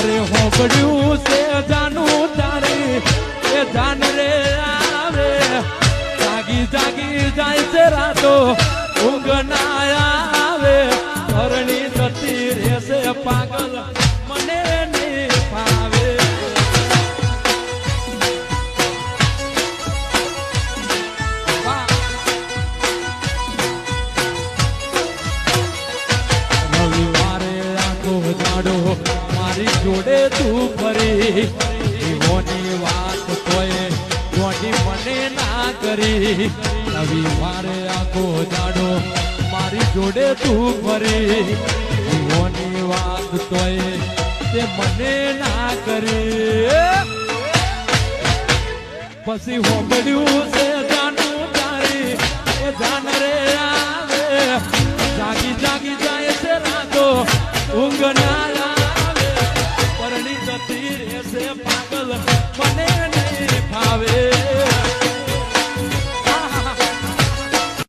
મારે હોબડ્યું છે જાનું તારી એ જાન રે આવે જાગી જાગી જાય છે રાતો ઊંઘ ના આવે ધરણી જતી રહેશે પાગલ મને નહીં ફાવે રવિવારે આખો દાડો મારી જોડે તું ફરી જીવોની વાત તોય જોડી મને ના કરી રવિવારે આખો દાડો મારી જોડે તું ફરી જીવોની વાત તોય તે મને ના કરી પછી હોબડ્યું છે જાનું તારી એ જાન રે આવે જાગી જાગી જાય છે રાતો ઊંઘ ના આવે પરણી જતી રહેશે પાગલ મને